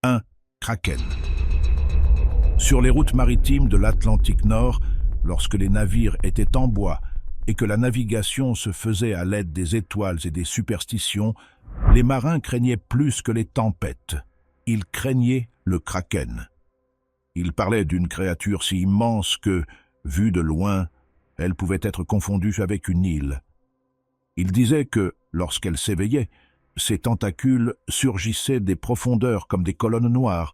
1. Kraken. Sur les routes maritimes de l'Atlantique Nord, lorsque les navires étaient en bois et que la navigation se faisait à l'aide des étoiles et des superstitions, les marins craignaient plus que les tempêtes. Ils craignaient le Kraken. Ils parlaient d'une créature si immense que, vue de loin, elle pouvait être confondue avec une île. Ils disaient que, lorsqu'elle s'éveillait, ses tentacules surgissaient des profondeurs comme des colonnes noires,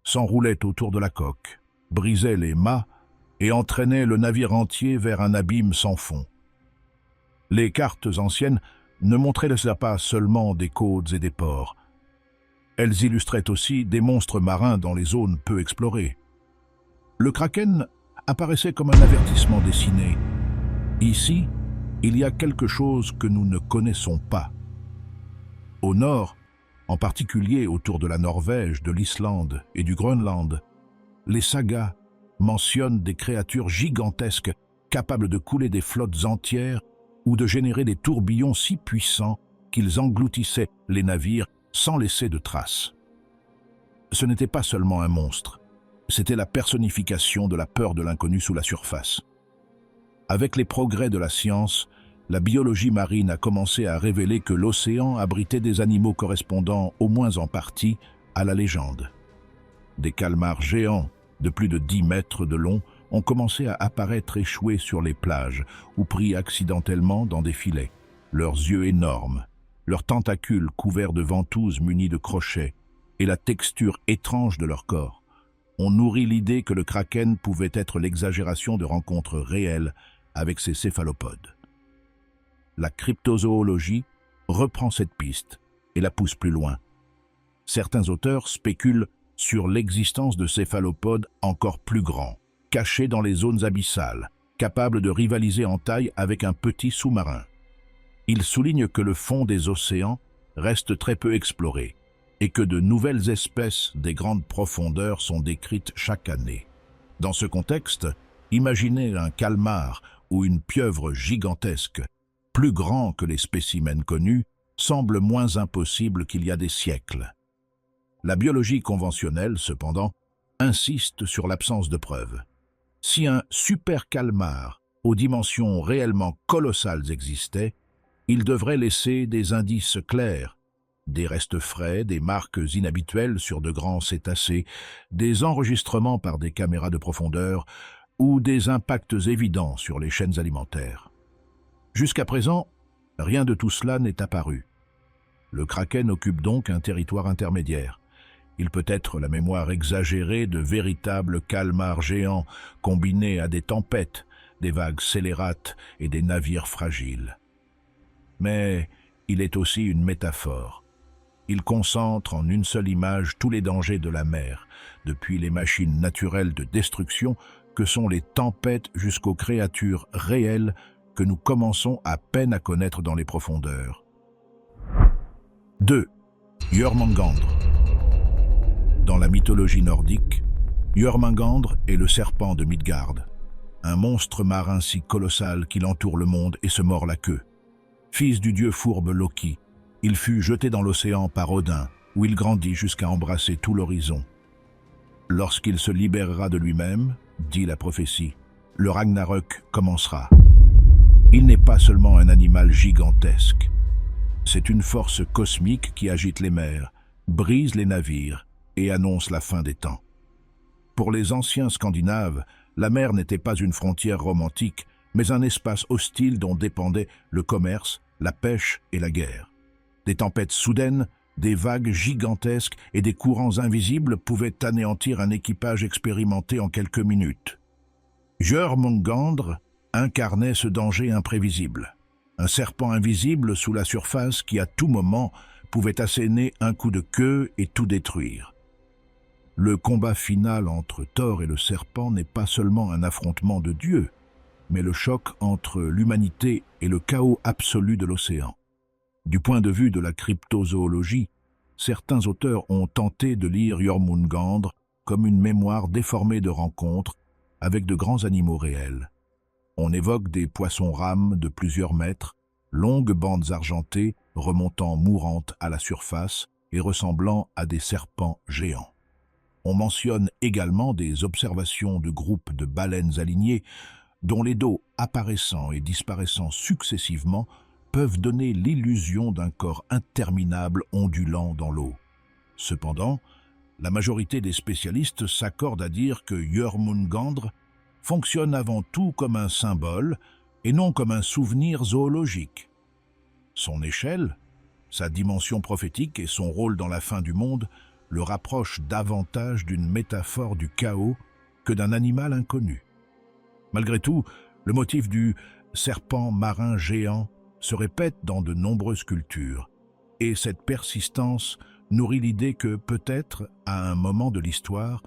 s'enroulaient autour de la coque, brisaient les mâts et entraînaient le navire entier vers un abîme sans fond. Les cartes anciennes ne montraient pas seulement des côtes et des ports. Elles illustraient aussi des monstres marins dans les zones peu explorées. Le Kraken apparaissait comme un avertissement dessiné. Ici, il y a quelque chose que nous ne connaissons pas. Au nord, en particulier autour de la Norvège, de l'Islande et du Groenland, les sagas mentionnent des créatures gigantesques capables de couler des flottes entières ou de générer des tourbillons si puissants qu'ils engloutissaient les navires sans laisser de traces. Ce n'était pas seulement un monstre, c'était la personnification de la peur de l'inconnu sous la surface. Avec les progrès de la science, la biologie marine a commencé à révéler que l'océan abritait des animaux correspondant, au moins en partie, à la légende. Des calmars géants de plus de 10 mètres de long ont commencé à apparaître échoués sur les plages ou pris accidentellement dans des filets, leurs yeux énormes, leurs tentacules couverts de ventouses munies de crochets et la texture étrange de leur corps. On nourrit l'idée que le Kraken pouvait être l'exagération de rencontres réelles avec ces céphalopodes. La cryptozoologie reprend cette piste et la pousse plus loin. Certains auteurs spéculent sur l'existence de céphalopodes encore plus grands, cachés dans les zones abyssales, capables de rivaliser en taille avec un petit sous-marin. Ils soulignent que le fond des océans reste très peu exploré et que de nouvelles espèces des grandes profondeurs sont décrites chaque année. Dans ce contexte, imaginez un calmar ou une pieuvre gigantesque, plus grand que les spécimens connus, semble moins impossible qu'il y a des siècles. La biologie conventionnelle, cependant, insiste sur l'absence de preuves. Si un super calmar aux dimensions réellement colossales existait, il devrait laisser des indices clairs, des restes frais, des marques inhabituelles sur de grands cétacés, des enregistrements par des caméras de profondeur ou des impacts évidents sur les chaînes alimentaires. Jusqu'à présent, rien de tout cela n'est apparu. Le Kraken occupe donc un territoire intermédiaire. Il peut être la mémoire exagérée de véritables calmars géants combinés à des tempêtes, des vagues scélérates et des navires fragiles. Mais il est aussi une métaphore. Il concentre en une seule image tous les dangers de la mer, depuis les machines naturelles de destruction que sont les tempêtes jusqu'aux créatures réelles que nous commençons à peine à connaître dans les profondeurs. 2. Jörmungandr. Dans la mythologie nordique, Jörmungandr est le serpent de Midgard, un monstre marin si colossal qu'il entoure le monde et se mord la queue. Fils du dieu fourbe Loki, il fut jeté dans l'océan par Odin, où il grandit jusqu'à embrasser tout l'horizon. Lorsqu'il se libérera de lui-même, dit la prophétie, le Ragnarök commencera. Il n'est pas seulement un animal gigantesque. C'est une force cosmique qui agite les mers, brise les navires et annonce la fin des temps. Pour les anciens Scandinaves, la mer n'était pas une frontière romantique, mais un espace hostile dont dépendaient le commerce, la pêche et la guerre. Des tempêtes soudaines, des vagues gigantesques et des courants invisibles pouvaient anéantir un équipage expérimenté en quelques minutes. Jörmungandr incarnait ce danger imprévisible. Un serpent invisible sous la surface qui, à tout moment, pouvait asséner un coup de queue et tout détruire. Le combat final entre Thor et le serpent n'est pas seulement un affrontement de dieux, mais le choc entre l'humanité et le chaos absolu de l'océan. Du point de vue de la cryptozoologie, certains auteurs ont tenté de lire Jörmungandr comme une mémoire déformée de rencontres avec de grands animaux réels. On évoque des poissons-rames de plusieurs mètres, longues bandes argentées remontant mourantes à la surface et ressemblant à des serpents géants. On mentionne également des observations de groupes de baleines alignées dont les dos apparaissant et disparaissant successivement peuvent donner l'illusion d'un corps interminable ondulant dans l'eau. Cependant, la majorité des spécialistes s'accordent à dire que Jörmungandr fonctionne avant tout comme un symbole et non comme un souvenir zoologique. Son échelle, sa dimension prophétique et son rôle dans la fin du monde le rapprochent davantage d'une métaphore du chaos que d'un animal inconnu. Malgré tout, le motif du serpent marin géant se répète dans de nombreuses cultures, et cette persistance nourrit l'idée que peut-être, à un moment de l'histoire,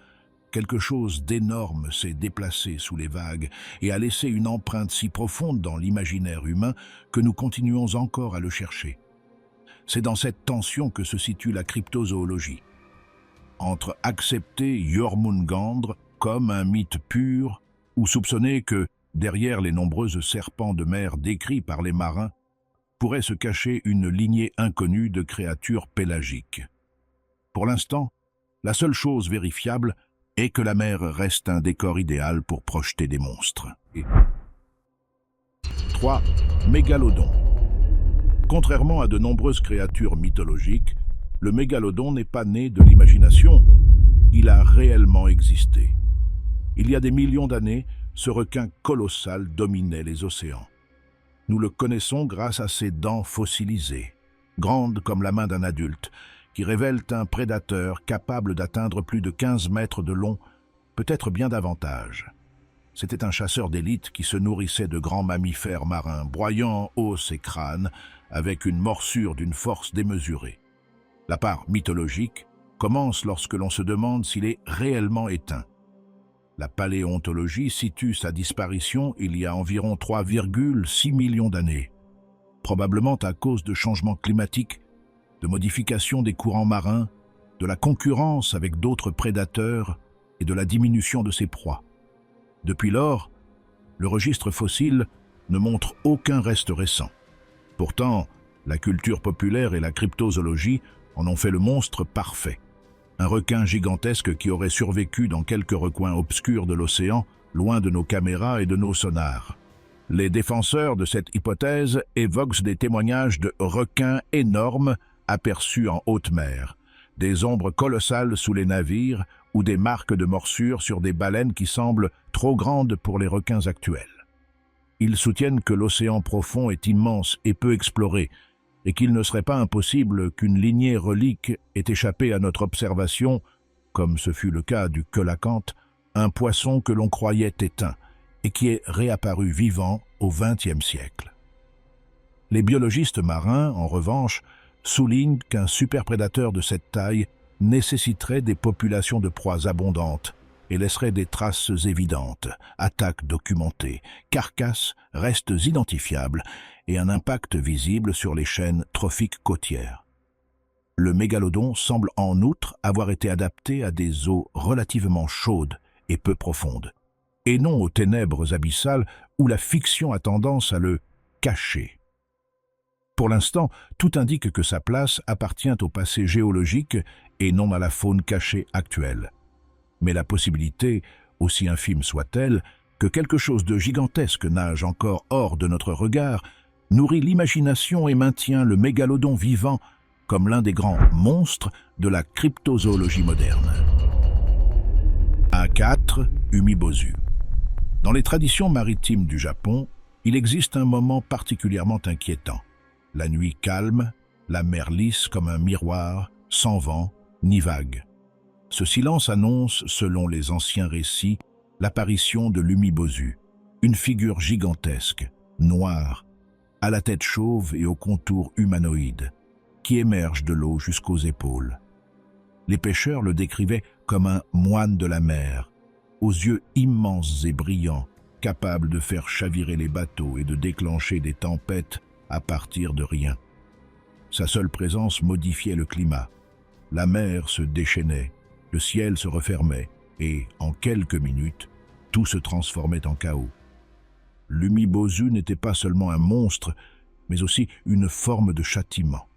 quelque chose d'énorme s'est déplacé sous les vagues et a laissé une empreinte si profonde dans l'imaginaire humain que nous continuons encore à le chercher. C'est dans cette tension que se situe la cryptozoologie. Entre accepter Jörmungandr comme un mythe pur ou soupçonner que, derrière les nombreux serpents de mer décrits par les marins, pourrait se cacher une lignée inconnue de créatures pélagiques. Pour l'instant, la seule chose vérifiable est que la mer reste un décor idéal pour projeter des monstres. 3. Mégalodon. Contrairement à de nombreuses créatures mythologiques, le mégalodon n'est pas né de l'imagination, il a réellement existé. Il y a des millions d'années, ce requin colossal dominait les océans. Nous le connaissons grâce à ses dents fossilisées, grandes comme la main d'un adulte, qui révèlent un prédateur capable d'atteindre plus de 15 mètres de long, peut-être bien davantage. C'était un chasseur d'élite qui se nourrissait de grands mammifères marins, broyant os et crânes, avec une morsure d'une force démesurée. La part mythologique commence lorsque l'on se demande s'il est réellement éteint. La paléontologie situe sa disparition il y a environ 3,6 millions d'années, probablement à cause de changements climatiques, de modifications des courants marins, de la concurrence avec d'autres prédateurs et de la diminution de ses proies. Depuis lors, le registre fossile ne montre aucun reste récent. Pourtant, la culture populaire et la cryptozoologie en ont fait le monstre parfait. Un requin gigantesque qui aurait survécu dans quelques recoins obscurs de l'océan, loin de nos caméras et de nos sonars. Les défenseurs de cette hypothèse évoquent des témoignages de requins énormes aperçus en haute mer, des ombres colossales sous les navires ou des marques de morsures sur des baleines qui semblent trop grandes pour les requins actuels. Ils soutiennent que l'océan profond est immense et peu exploré, et qu'il ne serait pas impossible qu'une lignée relique ait échappé à notre observation, comme ce fut le cas du coelacanth, un poisson que l'on croyait éteint et qui est réapparu vivant au XXe siècle. Les biologistes marins, en revanche, soulignent qu'un superprédateur de cette taille nécessiterait des populations de proies abondantes et laisserait des traces évidentes, attaques documentées, carcasses, restes identifiables et un impact visible sur les chaînes trophiques côtières. Le mégalodon semble en outre avoir été adapté à des eaux relativement chaudes et peu profondes, et non aux ténèbres abyssales où la fiction a tendance à le cacher. Pour l'instant, tout indique que sa place appartient au passé géologique et non à la faune cachée actuelle. Mais la possibilité, aussi infime soit-elle, que quelque chose de gigantesque nage encore hors de notre regard, nourrit l'imagination et maintient le mégalodon vivant comme l'un des grands monstres de la cryptozoologie moderne. A4. Umibozu. Dans les traditions maritimes du Japon, il existe un moment particulièrement inquiétant. La nuit calme, la mer lisse comme un miroir, sans vent ni vague. Ce silence annonce, selon les anciens récits, l'apparition de l'Umibozu, une figure gigantesque, noire, à la tête chauve et au contour humanoïde, qui émerge de l'eau jusqu'aux épaules. Les pêcheurs le décrivaient comme un moine de la mer, aux yeux immenses et brillants, capable de faire chavirer les bateaux et de déclencher des tempêtes à partir de rien. Sa seule présence modifiait le climat. La mer se déchaînait, le ciel se refermait, et, en quelques minutes, tout se transformait en chaos. L'Umibozu n'était pas seulement un monstre, mais aussi une forme de châtiment.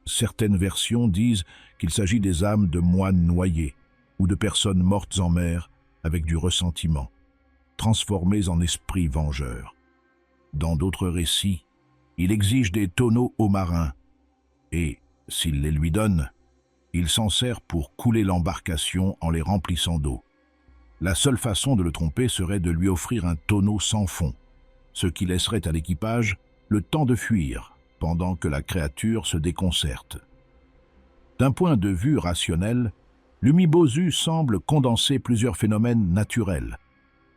Certaines versions disent qu'il s'agit des âmes de moines noyés ou de personnes mortes en mer avec du ressentiment, transformées en esprits vengeurs. Dans d'autres récits, il exige des tonneaux aux marins et, s'il les lui donne, il s'en sert pour couler l'embarcation en les remplissant d'eau. La seule façon de le tromper serait de lui offrir un tonneau sans fond, ce qui laisserait à l'équipage le temps de fuir pendant que la créature se déconcerte. D'un point de vue rationnel, l'Umibozu semble condenser plusieurs phénomènes naturels.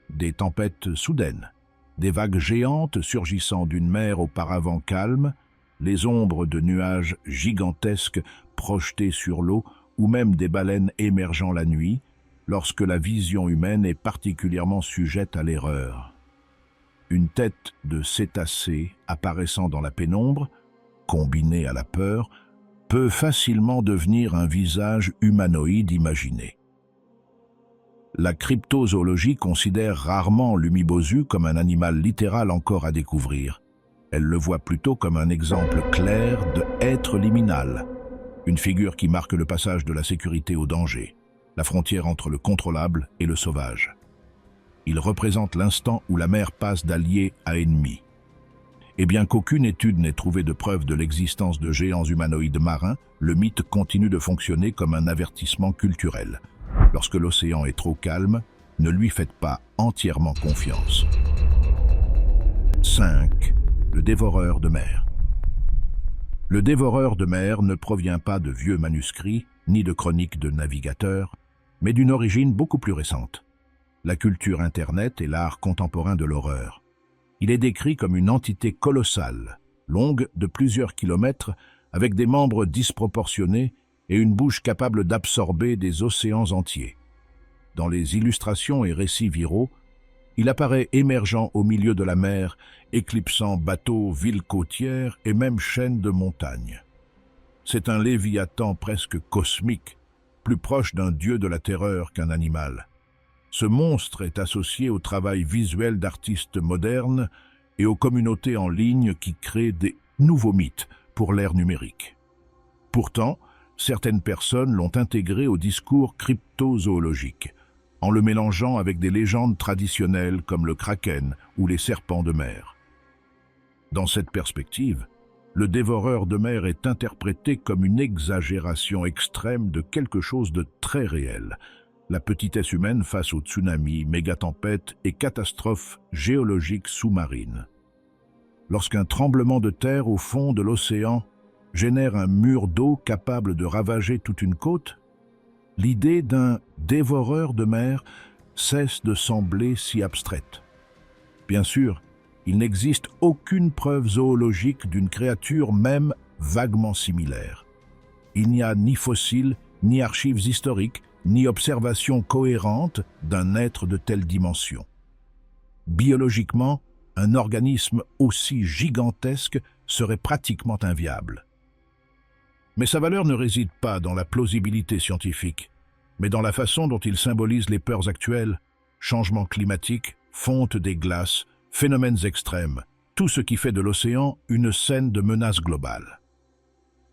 Des tempêtes soudaines, des vagues géantes surgissant d'une mer auparavant calme, les ombres de nuages gigantesques projetés sur l'eau ou même des baleines émergeant la nuit, lorsque la vision humaine est particulièrement sujette à l'erreur. Une tête de cétacé apparaissant dans la pénombre, combinée à la peur, peut facilement devenir un visage humanoïde imaginé. La cryptozoologie considère rarement l'Umibozu comme un animal littéral encore à découvrir. Elle le voit plutôt comme un exemple clair de être liminal, une figure qui marque le passage de la sécurité au danger, la frontière entre le contrôlable et le sauvage. Il représente l'instant où la mer passe d'allié à ennemi. Et bien qu'aucune étude n'ait trouvé de preuve de l'existence de géants humanoïdes marins, le mythe continue de fonctionner comme un avertissement culturel. Lorsque l'océan est trop calme, ne lui faites pas entièrement confiance. 5. Le dévoreur de mer. Le dévoreur de mer ne provient pas de vieux manuscrits ni de chroniques de navigateurs, mais d'une origine beaucoup plus récente. La culture Internet et l'art contemporain de l'horreur. Il est décrit comme une entité colossale, longue de plusieurs kilomètres, avec des membres disproportionnés et une bouche capable d'absorber des océans entiers. Dans les illustrations et récits viraux, il apparaît émergeant au milieu de la mer, éclipsant bateaux, villes côtières et même chaînes de montagnes. C'est un léviathan presque cosmique, plus proche d'un dieu de la terreur qu'un animal. Ce monstre est associé au travail visuel d'artistes modernes et aux communautés en ligne qui créent des nouveaux mythes pour l'ère numérique. Pourtant, certaines personnes l'ont intégré au discours cryptozoologique, en le mélangeant avec des légendes traditionnelles comme le kraken ou les serpents de mer. Dans cette perspective, le dévoreur de mer est interprété comme une exagération extrême de quelque chose de très réel, la petitesse humaine face aux tsunamis, mégatempêtes et catastrophes géologiques sous-marines. Lorsqu'un tremblement de terre au fond de l'océan génère un mur d'eau capable de ravager toute une côte, l'idée d'un dévoreur de mer cesse de sembler si abstraite. Bien sûr, il n'existe aucune preuve zoologique d'une créature même vaguement similaire. Il n'y a ni fossiles, ni archives historiques, ni observation cohérente d'un être de telle dimension. Biologiquement, un organisme aussi gigantesque serait pratiquement inviable. Mais sa valeur ne réside pas dans la plausibilité scientifique, mais dans la façon dont il symbolise les peurs actuelles, changements climatiques, fonte des glaces, phénomènes extrêmes, tout ce qui fait de l'océan une scène de menace globale.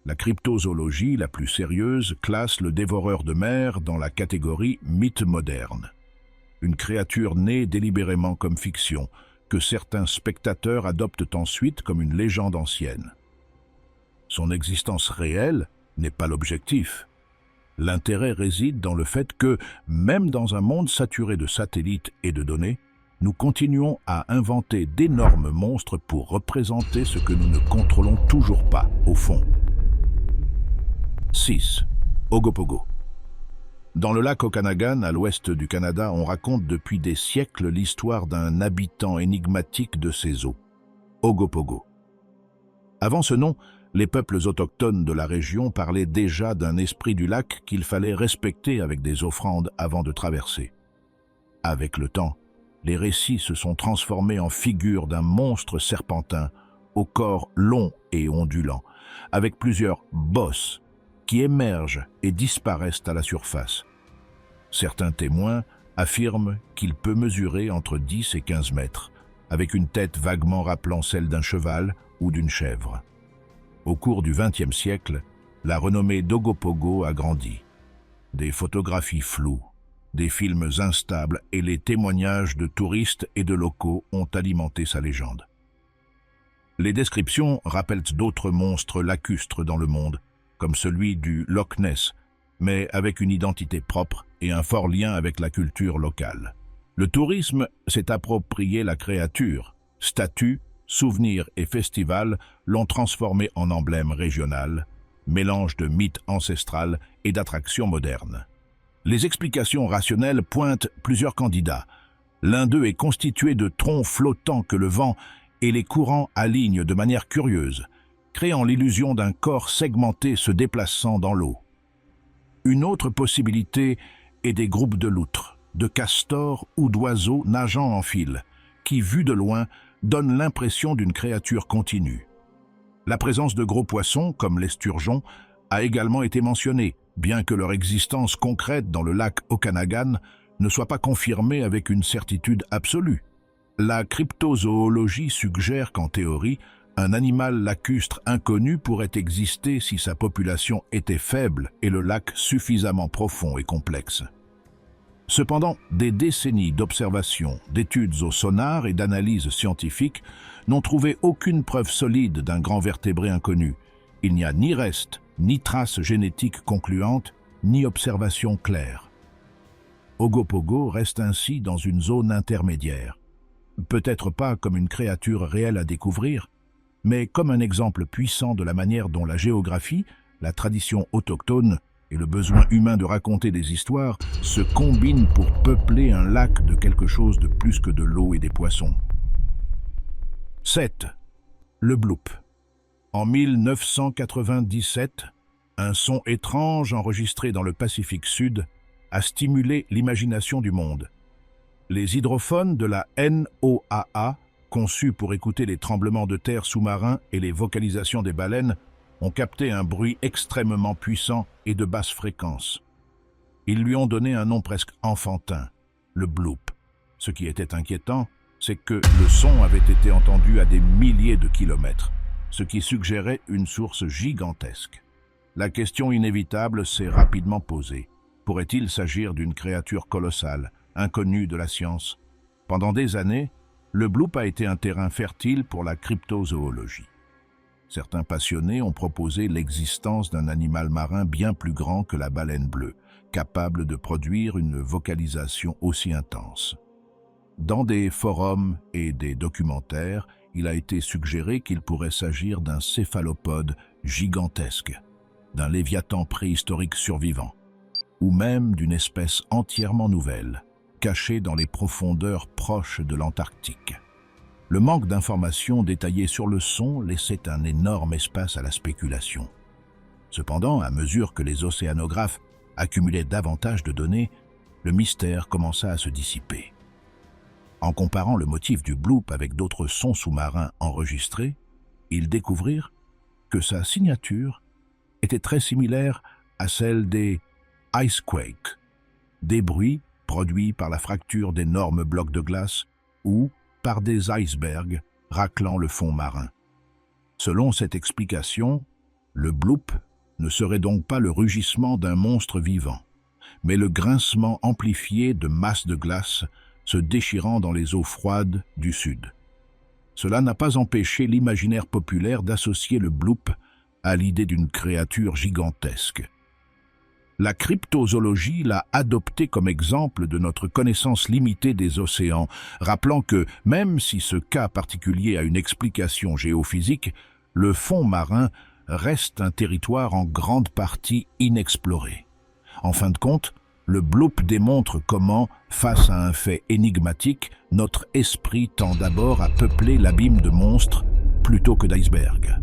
La cryptozoologie la plus sérieuse classe le dévoreur de mer dans la catégorie mythe moderne. Une créature née délibérément comme fiction, que certains spectateurs adoptent ensuite comme une légende ancienne. Son existence réelle n'est pas l'objectif. L'intérêt réside dans le fait que, même dans un monde saturé de satellites et de données, nous continuons à inventer d'énormes monstres pour représenter ce que nous ne contrôlons toujours pas, au fond. 6. Ogopogo. Dans le lac Okanagan, à l'ouest du Canada, on raconte depuis des siècles l'histoire d'un habitant énigmatique de ces eaux, Ogopogo. Avant ce nom, les peuples autochtones de la région parlaient déjà d'un esprit du lac qu'il fallait respecter avec des offrandes avant de traverser. Avec le temps, les récits se sont transformés en figures d'un monstre serpentin, au corps long et ondulant, avec plusieurs bosses qui émergent et disparaissent à la surface. Certains témoins affirment qu'il peut mesurer entre 10 et 15 mètres, avec une tête vaguement rappelant celle d'un cheval ou d'une chèvre. Au cours du XXe siècle, La renommée d'Ogopogo a grandi. Des photographies floues, des films instables et les témoignages de touristes et de locaux ont alimenté sa légende. Les descriptions rappellent d'autres monstres lacustres dans le monde, comme celui du Loch Ness, mais avec une identité propre et un fort lien avec la culture locale. Le tourisme s'est approprié la créature. Statues, souvenirs et festivals l'ont transformé en emblème régional, mélange de mythes ancestral et d'attractions modernes. Les explications rationnelles pointent plusieurs candidats. L'un d'eux est constitué de troncs flottants que le vent et les courants alignent de manière curieuse, créant l'illusion d'un corps segmenté se déplaçant dans l'eau. Une autre possibilité est des groupes de loutres, de castors ou d'oiseaux nageant en file, qui, vus de loin, donnent l'impression d'une créature continue. La présence de gros poissons, comme l'esturgeon, a également été mentionnée, bien que leur existence concrète dans le lac Okanagan ne soit pas confirmée avec une certitude absolue. La cryptozoologie suggère qu'en théorie, un animal lacustre inconnu pourrait exister si sa population était faible et le lac suffisamment profond et complexe. Cependant, des décennies d'observations, d'études au sonar et d'analyses scientifiques n'ont trouvé aucune preuve solide d'un grand vertébré inconnu. Il n'y a ni reste, ni traces génétiques concluantes, ni observations claires. Ogopogo reste ainsi dans une zone intermédiaire. Peut-être pas comme une créature réelle à découvrir, mais comme un exemple puissant de la manière dont la géographie, la tradition autochtone et le besoin humain de raconter des histoires se combinent pour peupler un lac de quelque chose de plus que de l'eau et des poissons. 7. Le bloop. En 1997, un son étrange enregistré dans le Pacifique Sud a stimulé l'imagination du monde. Les hydrophones de la NOAA, conçus pour écouter les tremblements de terre sous-marins et les vocalisations des baleines, ont capté un bruit extrêmement puissant et de basse fréquence. Ils lui ont donné un nom presque enfantin, le bloop. Ce qui était inquiétant, c'est que le son avait été entendu à des milliers de kilomètres, ce qui suggérait une source gigantesque. La question inévitable s'est rapidement posée. Pourrait-il s'agir d'une créature colossale, inconnue de la science? Pendant des années, le bloop a été un terrain fertile pour la cryptozoologie. Certains passionnés ont proposé l'existence d'un animal marin bien plus grand que la baleine bleue, capable de produire une vocalisation aussi intense. Dans des forums et des documentaires, il a été suggéré qu'il pourrait s'agir d'un céphalopode gigantesque, d'un léviathan préhistorique survivant, ou même d'une espèce entièrement nouvelle, cachée dans les profondeurs proches de l'Antarctique. Le manque d'informations détaillées sur le son laissait un énorme espace à la spéculation. Cependant, à mesure que les océanographes accumulaient davantage de données, le mystère commença à se dissiper. En comparant le motif du bloop avec d'autres sons sous-marins enregistrés, ils découvrirent que sa signature était très similaire à celle des icequakes, des bruits produits par la fracture d'énormes blocs de glace ou par des icebergs raclant le fond marin. Selon cette explication, le bloop ne serait donc pas le rugissement d'un monstre vivant, mais le grincement amplifié de masses de glace se déchirant dans les eaux froides du sud. Cela n'a pas empêché l'imaginaire populaire d'associer le bloop à l'idée d'une créature gigantesque. La cryptozoologie l'a adopté comme exemple de notre connaissance limitée des océans, rappelant que, même si ce cas particulier a une explication géophysique, le fond marin reste un territoire en grande partie inexploré. En fin de compte, le bloop démontre comment, face à un fait énigmatique, notre esprit tend d'abord à peupler l'abîme de monstres plutôt que d'icebergs.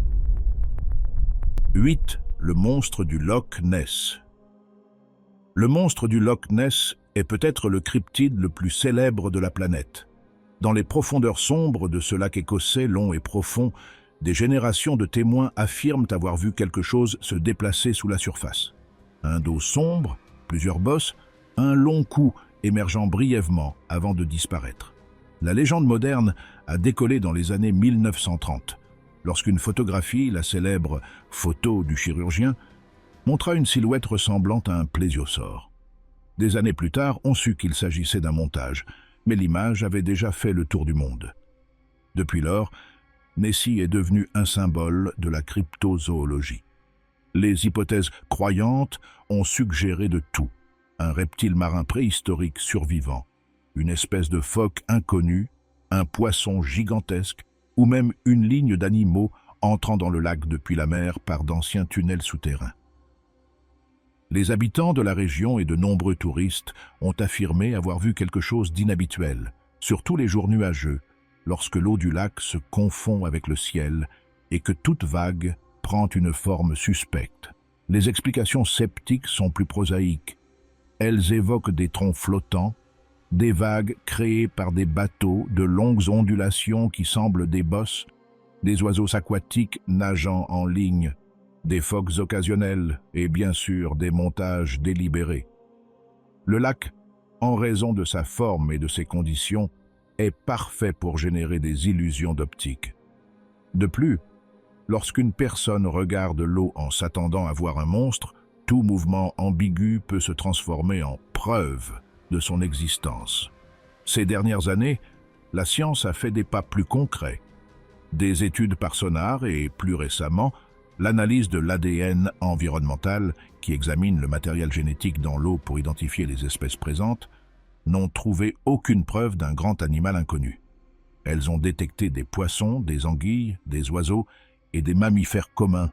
8. Le monstre du Loch Ness. Le monstre du Loch Ness est peut-être le cryptide le plus célèbre de la planète. Dans les profondeurs sombres de ce lac écossais long et profond, des générations de témoins affirment avoir vu quelque chose se déplacer sous la surface. Un dos sombre, plusieurs bosses, un long cou émergeant brièvement avant de disparaître. La légende moderne a décollé dans les années 1930, lorsqu'une photographie, la célèbre « photo du chirurgien », montra une silhouette ressemblant à un plésiosaure. Des années plus tard, on sut qu'il s'agissait d'un montage, mais l'image avait déjà fait le tour du monde. Depuis lors, Nessie est devenue un symbole de la cryptozoologie. Les hypothèses croyantes ont suggéré de tout. Un reptile marin préhistorique survivant, une espèce de phoque inconnue, un poisson gigantesque ou même une ligne d'animaux entrant dans le lac depuis la mer par d'anciens tunnels souterrains. Les habitants de la région et de nombreux touristes ont affirmé avoir vu quelque chose d'inhabituel, surtout les jours nuageux, lorsque l'eau du lac se confond avec le ciel et que toute vague prend une forme suspecte. Les explications sceptiques sont plus prosaïques. Elles évoquent des troncs flottants, des vagues créées par des bateaux, de longues ondulations qui semblent des bosses, des oiseaux aquatiques nageant en ligne, des phoques occasionnels et bien sûr des montages délibérés. Le lac, en raison de sa forme et de ses conditions, est parfait pour générer des illusions d'optique. De plus, lorsqu'une personne regarde l'eau en s'attendant à voir un monstre, tout mouvement ambigu peut se transformer en preuve de son existence. Ces dernières années, la science a fait des pas plus concrets. Des études par sonar et, plus récemment, l'analyse de l'ADN environnemental, qui examine le matériel génétique dans l'eau pour identifier les espèces présentes, n'ont trouvé aucune preuve d'un grand animal inconnu. Elles ont détecté des poissons, des anguilles, des oiseaux et des mammifères communs,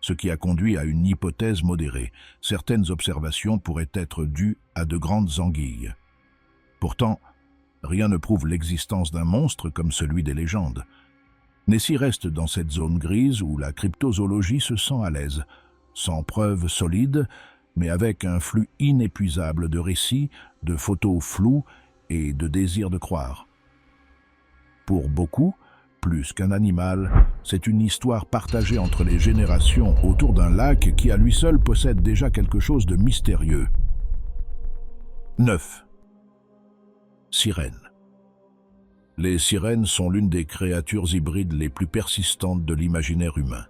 ce qui a conduit à une hypothèse modérée. Certaines observations pourraient être dues à de grandes anguilles. Pourtant, rien ne prouve l'existence d'un monstre comme celui des légendes. Nessie reste dans cette zone grise où la cryptozoologie se sent à l'aise, sans preuves solides, mais avec un flux inépuisable de récits, de photos floues et de désir de croire. Pour beaucoup, plus qu'un animal, c'est une histoire partagée entre les générations autour d'un lac qui à lui seul possède déjà quelque chose de mystérieux. 9. Sirènes. Les sirènes sont l'une des créatures hybrides les plus persistantes de l'imaginaire humain.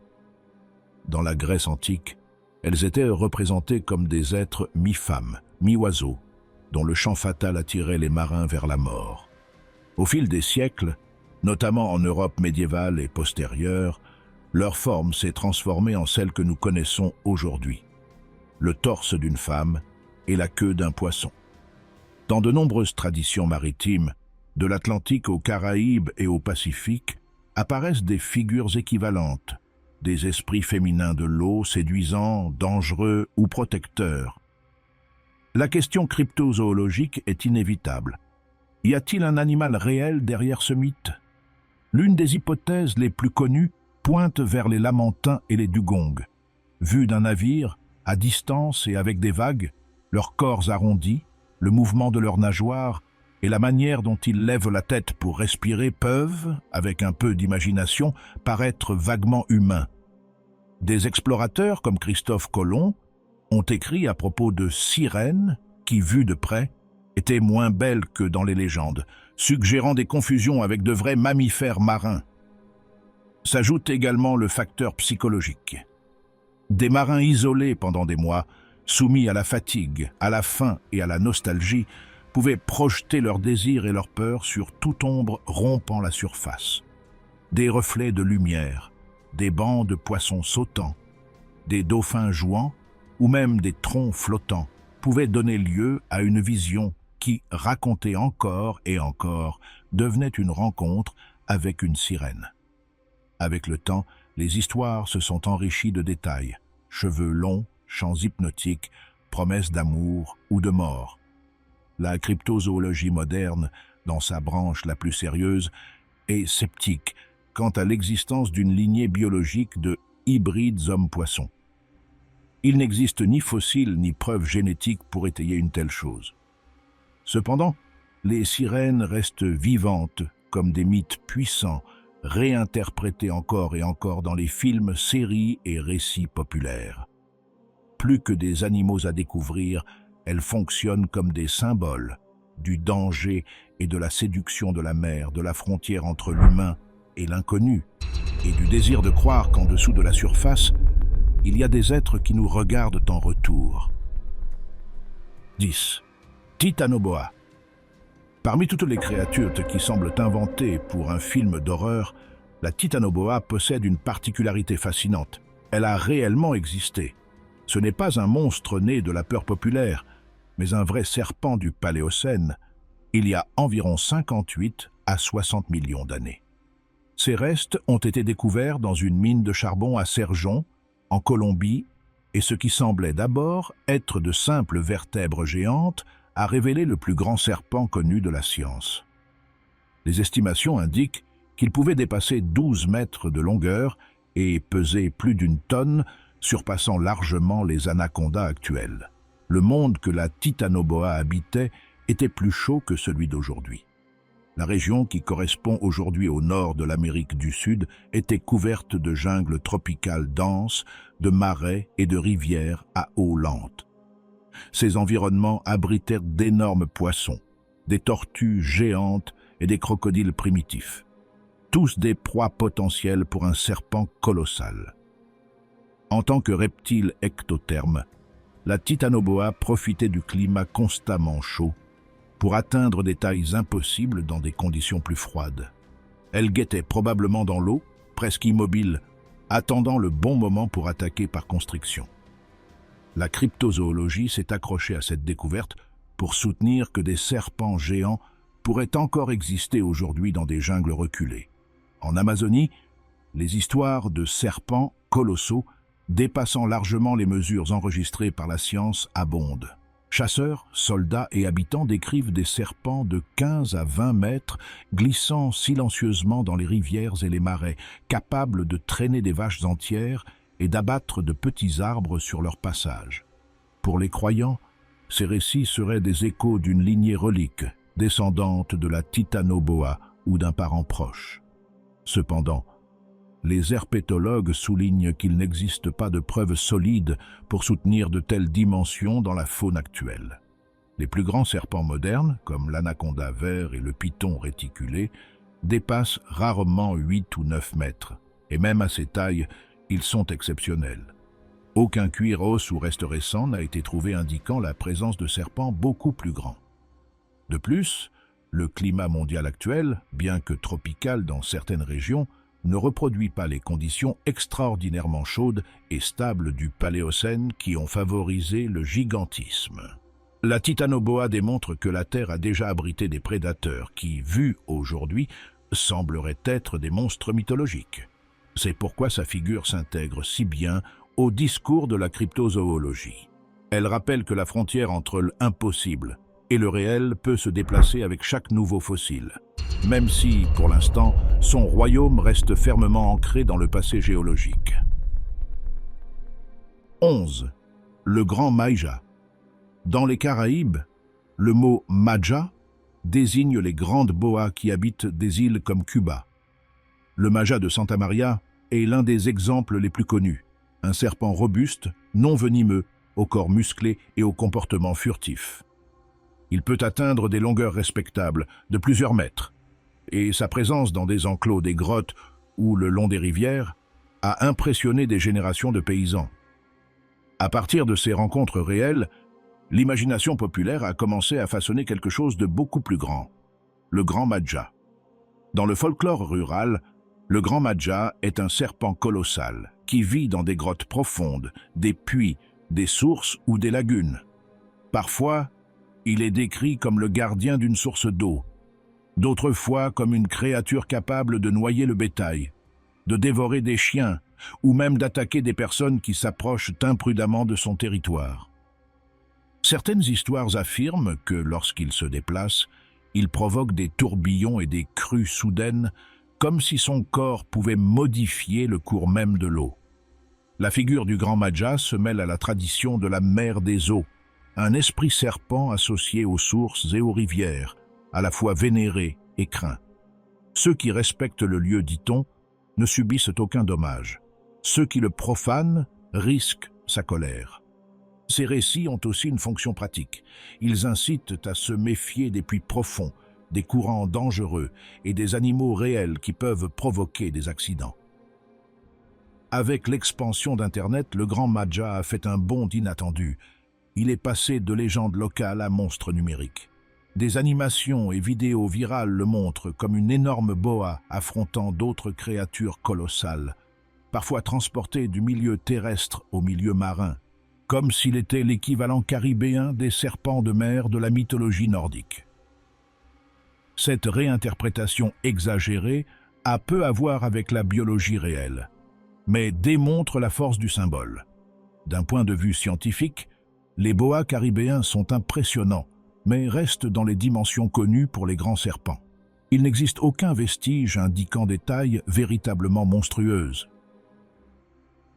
Dans la Grèce antique, elles étaient représentées comme des êtres mi-femmes, mi-oiseaux, dont le chant fatal attirait les marins vers la mort. Au fil des siècles, notamment en Europe médiévale et postérieure, leur forme s'est transformée en celle que nous connaissons aujourd'hui. Le torse d'une femme et la queue d'un poisson. Dans de nombreuses traditions maritimes, de l'Atlantique aux Caraïbes et au Pacifique, apparaissent des figures équivalentes, des esprits féminins de l'eau, séduisants, dangereux ou protecteurs. La question cryptozoologique est inévitable. Y a-t-il un animal réel derrière ce mythe? L'une des hypothèses les plus connues pointe vers les lamantins et les dugongs. Vus d'un navire, à distance et avec des vagues, leurs corps arrondis, le mouvement de leurs nageoires et la manière dont ils lèvent la tête pour respirer peuvent, avec un peu d'imagination, paraître vaguement humains. Des explorateurs comme Christophe Colomb ont écrit à propos de sirènes qui, vues de près, étaient moins belles que dans les légendes, suggérant des confusions avec de vrais mammifères marins. S'ajoute également le facteur psychologique. Des marins isolés pendant des mois, soumis à la fatigue, à la faim et à la nostalgie, pouvaient projeter leurs désirs et leurs peurs sur toute ombre rompant la surface. Des reflets de lumière, des bancs de poissons sautants, des dauphins jouant ou même des troncs flottants pouvaient donner lieu à une vision qui, racontée encore et encore, devenait une rencontre avec une sirène. Avec le temps, les histoires se sont enrichies de détails, cheveux longs, chants hypnotiques, promesses d'amour ou de mort. La cryptozoologie moderne, dans sa branche la plus sérieuse, est sceptique quant à l'existence d'une lignée biologique de hybrides hommes-poissons. Il n'existe ni fossiles ni preuves génétiques pour étayer une telle chose. Cependant, les sirènes restent vivantes comme des mythes puissants, réinterprétés encore et encore dans les films, séries et récits populaires. Plus que des animaux à découvrir, elles fonctionnent comme des symboles du danger et de la séduction de la mer, de la frontière entre l'humain et l'inconnu, et du désir de croire qu'en dessous de la surface, il y a des êtres qui nous regardent en retour. 10. Titanoboa. Parmi toutes les créatures qui semblent inventées pour un film d'horreur, la Titanoboa possède une particularité fascinante. Elle a réellement existé. Ce n'est pas un monstre né de la peur populaire, mais un vrai serpent du Paléocène, il y a environ 58 à 60 millions d'années. Ces restes ont été découverts dans une mine de charbon à Cerjon, en Colombie, et ce qui semblait d'abord être de simples vertèbres géantes a révélé le plus grand serpent connu de la science. Les estimations indiquent qu'il pouvait dépasser 12 mètres de longueur et peser plus d'une tonne, surpassant largement les anacondas actuels. Le monde que la Titanoboa habitait était plus chaud que celui d'aujourd'hui. La région qui correspond aujourd'hui au nord de l'Amérique du Sud était couverte de jungles tropicales denses, de marais et de rivières à eau lente. Ces environnements abritèrent d'énormes poissons, des tortues géantes et des crocodiles primitifs, tous des proies potentielles pour un serpent colossal. En tant que reptile ectotherme, la Titanoboa profitait du climat constamment chaud pour atteindre des tailles impossibles dans des conditions plus froides. Elle guettait probablement dans l'eau, presque immobile, attendant le bon moment pour attaquer par constriction. La cryptozoologie s'est accrochée à cette découverte pour soutenir que des serpents géants pourraient encore exister aujourd'hui dans des jungles reculées. En Amazonie, les histoires de serpents colossaux dépassant largement les mesures enregistrées par la science abondent. Chasseurs, soldats et habitants décrivent des serpents de 15 à 20 mètres glissant silencieusement dans les rivières et les marais, capables de traîner des vaches entières et d'abattre de petits arbres sur leur passage. Pour les croyants, ces récits seraient des échos d'une lignée relique, descendante de la Titanoboa ou d'un parent proche. Cependant, les herpétologues soulignent qu'il n'existe pas de preuves solides pour soutenir de telles dimensions dans la faune actuelle. Les plus grands serpents modernes, comme l'anaconda vert et le python réticulé, dépassent rarement 8 ou 9 mètres, et même à ces tailles, ils sont exceptionnels. Aucun cuir, os ou reste récent n'a été trouvé indiquant la présence de serpents beaucoup plus grands. De plus, le climat mondial actuel, bien que tropical dans certaines régions, ne reproduit pas les conditions extraordinairement chaudes et stables du Paléocène qui ont favorisé le gigantisme. La Titanoboa démontre que la Terre a déjà abrité des prédateurs qui, vus aujourd'hui, sembleraient être des monstres mythologiques. C'est pourquoi sa figure s'intègre si bien au discours de la cryptozoologie. Elle rappelle que la frontière entre l'impossible et le réel peut se déplacer avec chaque nouveau fossile, même si, pour l'instant, son royaume reste fermement ancré dans le passé géologique. 11. Le Grand Maja. Dans les Caraïbes, le mot « Maja » désigne les grandes boas qui habitent des îles comme Cuba. Le Maja de Santa Maria est l'un des exemples les plus connus, un serpent robuste, non venimeux, au corps musclé et au comportement furtif. Il peut atteindre des longueurs respectables, de plusieurs mètres, et sa présence dans des enclos, des grottes ou le long des rivières a impressionné des générations de paysans. À partir de ces rencontres réelles, l'imagination populaire a commencé à façonner quelque chose de beaucoup plus grand, le Grand Maja. Dans le folklore rural, le Grand Maja est un serpent colossal qui vit dans des grottes profondes, des puits, des sources ou des lagunes. Parfois, il est décrit comme le gardien d'une source d'eau, d'autres fois comme une créature capable de noyer le bétail, de dévorer des chiens ou même d'attaquer des personnes qui s'approchent imprudemment de son territoire. Certaines histoires affirment que lorsqu'il se déplace, il provoque des tourbillons et des crues soudaines, comme si son corps pouvait modifier le cours même de l'eau. La figure du Grand Maja se mêle à la tradition de la mère des eaux, un esprit serpent associé aux sources et aux rivières, à la fois vénéré et craint. Ceux qui respectent le lieu, dit-on, ne subissent aucun dommage. Ceux qui le profanent risquent sa colère. Ces récits ont aussi une fonction pratique. Ils incitent à se méfier des puits profonds, des courants dangereux et des animaux réels qui peuvent provoquer des accidents. Avec l'expansion d'Internet, le grand Maja a fait un bond inattendu. Il est passé de légende locale à monstre numérique. Des animations et vidéos virales le montrent comme une énorme boa affrontant d'autres créatures colossales, parfois transportées du milieu terrestre au milieu marin, comme s'il était l'équivalent caribéen des serpents de mer de la mythologie nordique. Cette réinterprétation exagérée a peu à voir avec la biologie réelle, mais démontre la force du symbole. D'un point de vue scientifique, les boas caribéens sont impressionnants, mais restent dans les dimensions connues pour les grands serpents. Il n'existe aucun vestige indiquant des tailles véritablement monstrueuses.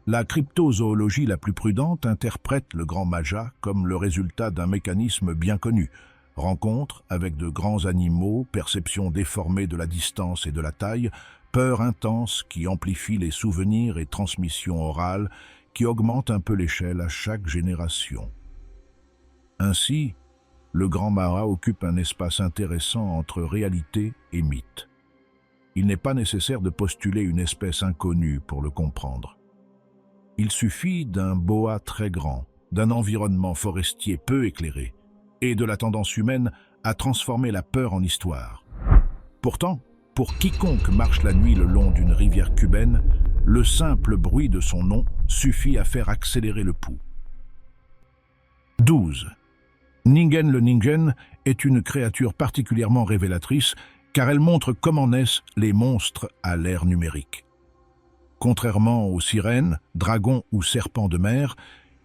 La cryptozoologie la plus prudente interprète le grand Maja comme le résultat d'un mécanisme bien connu: rencontre avec de grands animaux, perception déformée de la distance et de la taille, peur intense qui amplifie les souvenirs et transmission orale qui augmente un peu l'échelle à chaque génération. Ainsi, le grand Mara occupe un espace intéressant entre réalité et mythe. Il n'est pas nécessaire de postuler une espèce inconnue pour le comprendre. Il suffit d'un boa très grand, d'un environnement forestier peu éclairé, et de la tendance humaine à transformer la peur en histoire. Pourtant, pour quiconque marche la nuit le long d'une rivière cubaine, le simple bruit de son nom suffit à faire accélérer le pouls. 12. Ningen le Ningen est une créature particulièrement révélatrice car elle montre comment naissent les monstres à l'ère numérique. Contrairement aux sirènes, dragons ou serpents de mer,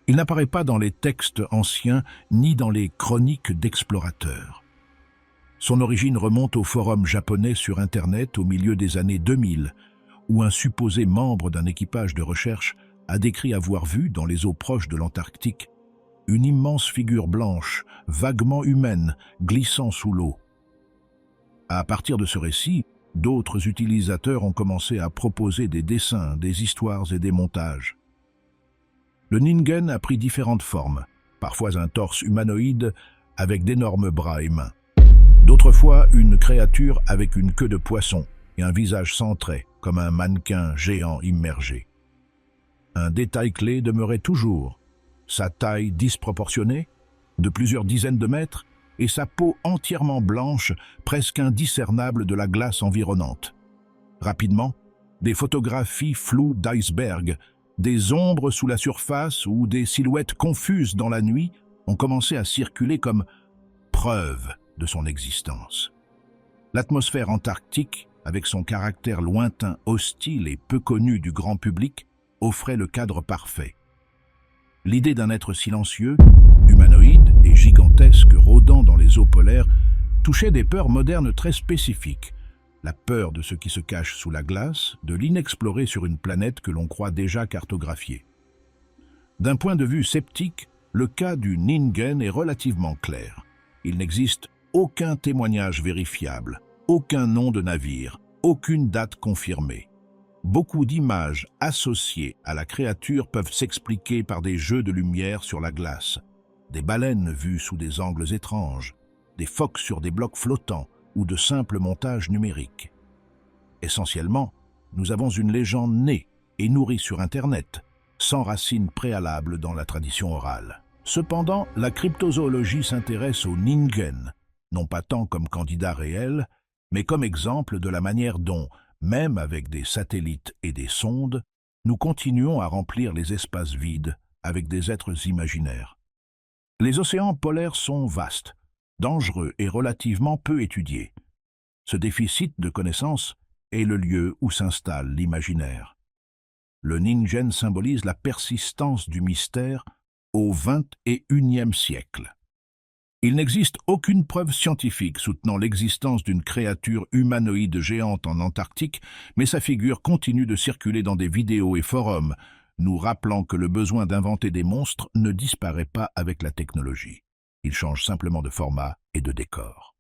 il n'apparaît pas dans les textes anciens ni dans les chroniques d'explorateurs. Son origine remonte au forum japonais sur Internet au milieu des années 2000, où un supposé membre d'un équipage de recherche a décrit avoir vu, dans les eaux proches de l'Antarctique, une immense figure blanche, vaguement humaine, glissant sous l'eau. À partir de ce récit, d'autres utilisateurs ont commencé à proposer des dessins, des histoires et des montages. Le Ningen a pris différentes formes, parfois un torse humanoïde avec d'énormes bras et mains. D'autres fois, une créature avec une queue de poisson et un visage centré, comme un mannequin géant immergé. Un détail clé demeurait toujours: sa taille disproportionnée, de plusieurs dizaines de mètres, et sa peau entièrement blanche, presque indiscernable de la glace environnante. Rapidement, des photographies floues d'icebergs, des ombres sous la surface ou des silhouettes confuses dans la nuit ont commencé à circuler comme preuve de son existence. L'atmosphère antarctique, avec son caractère lointain, hostile et peu connu du grand public, offrait le cadre parfait. L'idée d'un être silencieux, humanoïde et gigantesque rôdant dans les eaux polaires touchait des peurs modernes très spécifiques. La peur de ce qui se cache sous la glace, de l'inexploré sur une planète que l'on croit déjà cartographiée. D'un point de vue sceptique, le cas du Ningen est relativement clair. Il n'existe aucun témoignage vérifiable, aucun nom de navire, aucune date confirmée. Beaucoup d'images associées à la créature peuvent s'expliquer par des jeux de lumière sur la glace, des baleines vues sous des angles étranges, des phoques sur des blocs flottants ou de simples montages numériques. Essentiellement, nous avons une légende née et nourrie sur Internet, sans racines préalables dans la tradition orale. Cependant, la cryptozoologie s'intéresse au Ningen, non pas tant comme candidat réel, mais comme exemple de la manière dont, même avec des satellites et des sondes, nous continuons à remplir les espaces vides avec des êtres imaginaires. Les océans polaires sont vastes, dangereux et relativement peu étudiés. Ce déficit de connaissances est le lieu où s'installe l'imaginaire. Le Ningen symbolise la persistance du mystère au XXIe siècle. Il n'existe aucune preuve scientifique soutenant l'existence d'une créature humanoïde géante en Antarctique, mais sa figure continue de circuler dans des vidéos et forums, nous rappelant que le besoin d'inventer des monstres ne disparaît pas avec la technologie. Il change simplement de format et de décor.